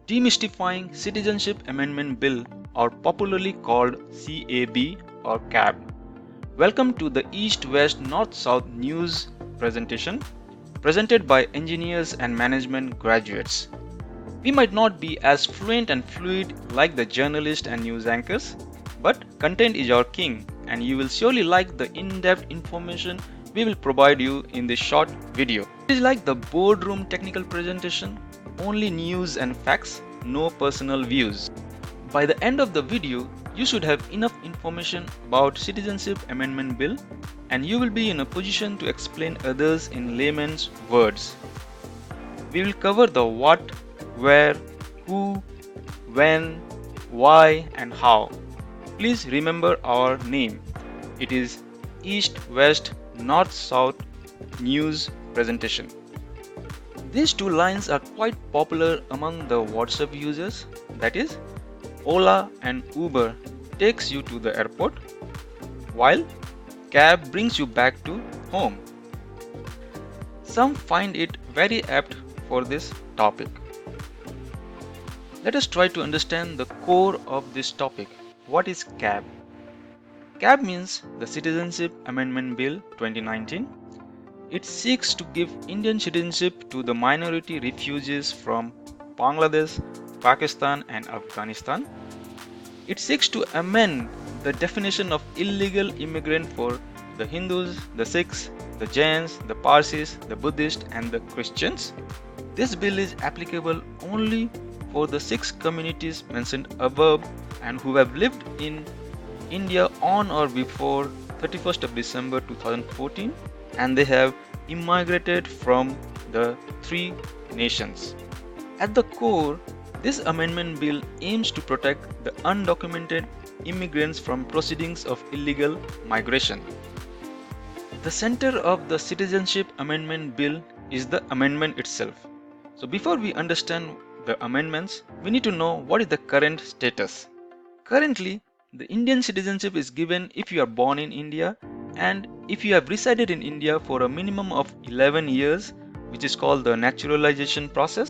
Demystifying Citizenship Amendment Bill, or popularly called CAB or CAB. Welcome to the East West North South News presentation presented by engineers and management graduates. We might not be as fluent and fluid like the journalists and news anchors, but content is our king, and you will surely like the in-depth information we will provide you in this short video. It is like the boardroom technical presentation, only news and facts, no personal views. By the end of the video, you should have enough information about Citizenship Amendment Bill, and you will be in a position to explain others in layman's words. We will cover the what, where, who, when, why and how. Please remember our name. It is East, West, North, South News Presentation. These two lines are quite popular among the WhatsApp users, that is, Ola and Uber takes you to the airport, while cab brings you back to home. Some find it very apt for this topic. Let us try to understand the core of this topic. What is CAB? CAB means the Citizenship Amendment Bill 2019. It seeks to give Indian citizenship to the minority refugees from Bangladesh, Pakistan and Afghanistan. It seeks to amend the definition of illegal immigrant for the Hindus, the Sikhs, the Jains, the Parsis, the Buddhists and the Christians. This bill is applicable only for the 6 communities mentioned above and who have lived in India on or before 31st of December 2014 and they have immigrated from the 3 nations. At the core, this amendment bill aims to protect the undocumented immigrants from proceedings of illegal migration. The center of the Citizenship Amendment Bill is the amendment itself. So before we understand the amendments, we need to know what is the current status. Currently, the Indian citizenship is given if you are born in India and if you have resided in India for a minimum of 11 years, which is called the naturalization process.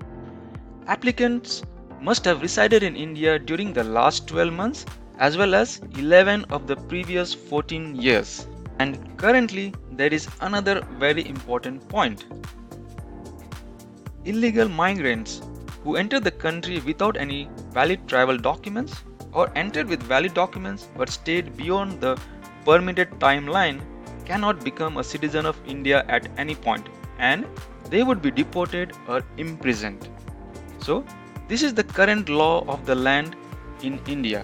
Applicants must have resided in India during the last 12 months as well as 11 of the previous 14 years. And currently, there is another very important point. Illegal migrants who enter the country without any valid travel documents or entered with valid documents but stayed beyond the permitted timeline cannot become a citizen of India at any point and they would be deported or imprisoned. So, this is the current law of the land in India.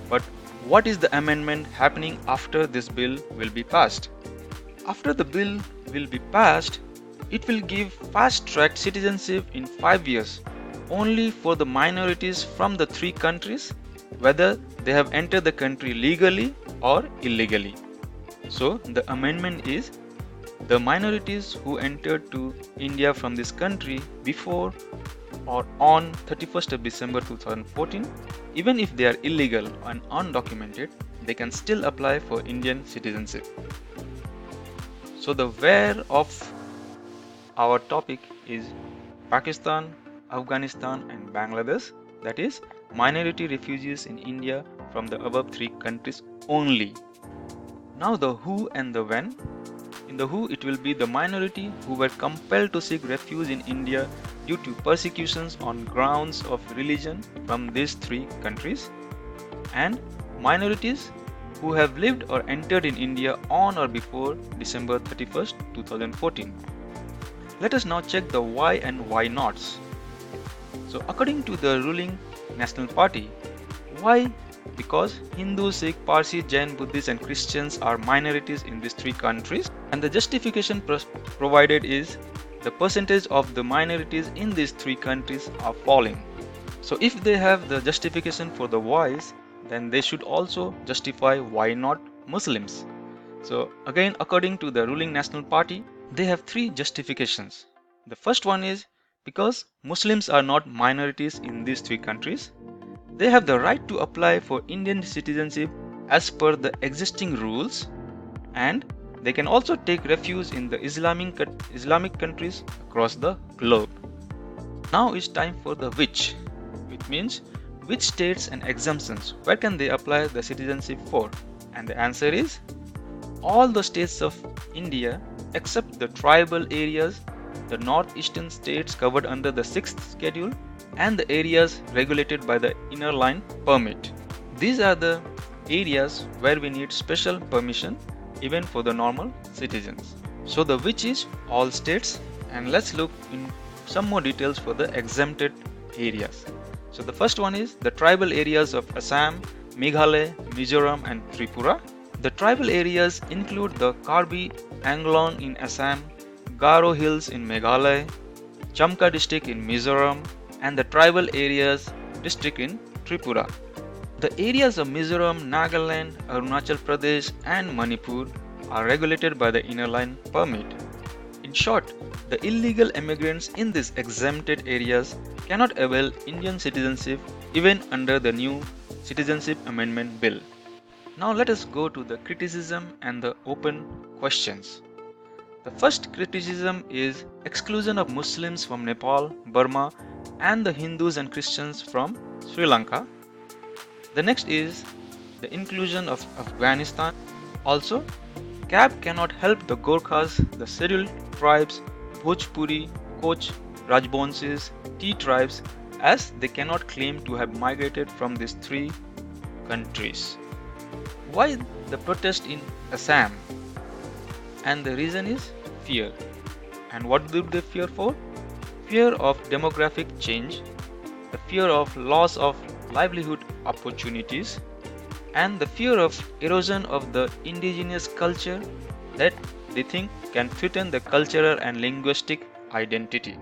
But what is the amendment happening after this bill will be passed? After the bill will be passed, it will give fast-track citizenship in 5 years only for the minorities from the 3 countries, whether they have entered the country legally or illegally. So the amendment is the minorities who entered to India from this country before or on 31st of December 2014, even if they are illegal and undocumented, they can still apply for Indian citizenship. So the where of our topic is Pakistan, Afghanistan and Bangladesh, that is minority refugees in India from the above 3 countries only. Now the who and the when. In the who, it will be the minority who were compelled to seek refuge in India due to persecutions on grounds of religion from these 3 countries, and minorities who have lived or entered in India on or before December 31st, 2014. Let us now check the why and why nots. So according to the ruling National Party, why? Because Hindu, Sikh, Parsi, Jain, Buddhists and Christians are minorities in these 3 countries, and the justification provided is the percentage of the minorities in these 3 countries are falling. So if they have the justification for the whys, then they should also justify why not Muslims. So again, according to the ruling National Party, they have 3 justifications. The first one is because Muslims are not minorities in these 3 countries. They have the right to apply for Indian citizenship as per the existing rules, and they can also take refuge in the Islamic countries across the globe. Now it's time for the which. which means which states and exemptions, where can they apply the citizenship for? And the answer is all the states of India except the tribal areas, the northeastern states covered under the 6th schedule, and the areas regulated by the inner line permit. These are the areas where we need special permission even for the normal citizens. So the which is all states, and let's look in some more details for the exempted areas. So the first one is the tribal areas of Assam, Meghalaya, Mizoram and Tripura. The tribal areas include the Karbi Anglon in Assam, Garo Hills in Meghalaya, Chamka district in Mizoram, and the tribal areas district in Tripura. The areas of Mizoram, Nagaland, Arunachal Pradesh, and Manipur are regulated by the inner line permit. In short, the illegal immigrants in these exempted areas cannot avail Indian citizenship even under the new Citizenship Amendment Bill. Now let us go to the criticism and the open questions. The first criticism is exclusion of Muslims from Nepal, Burma, and the Hindus and Christians from Sri Lanka. The next is the inclusion of Afghanistan. Also, CAB cannot help the Gorkhas, the scheduled tribes, Bhojpuri, Koch, Rajbansis, T tribes, as they cannot claim to have migrated from these three countries. Why the protest in Assam? And the reason is fear. And what do they fear for? Fear of demographic change, the fear of loss of livelihood opportunities, and the fear of erosion of the indigenous culture that they think can threaten the cultural and linguistic identity.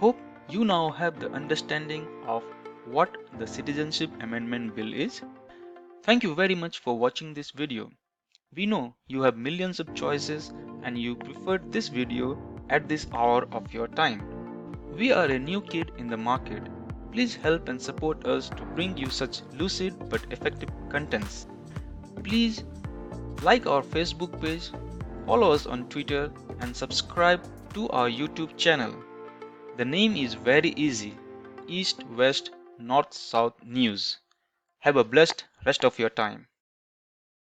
Hope you now have the understanding of what the Citizenship Amendment Bill is. Thank you very much for watching this video. We know you have millions of choices and you preferred this video at this hour of your time. We are a new kid in the market. Please help and support us to bring you such lucid but effective contents. Please like our Facebook page, follow us on Twitter and subscribe to our YouTube channel. The name is very easy, East, West, North, South News. Have a blessed rest of your time.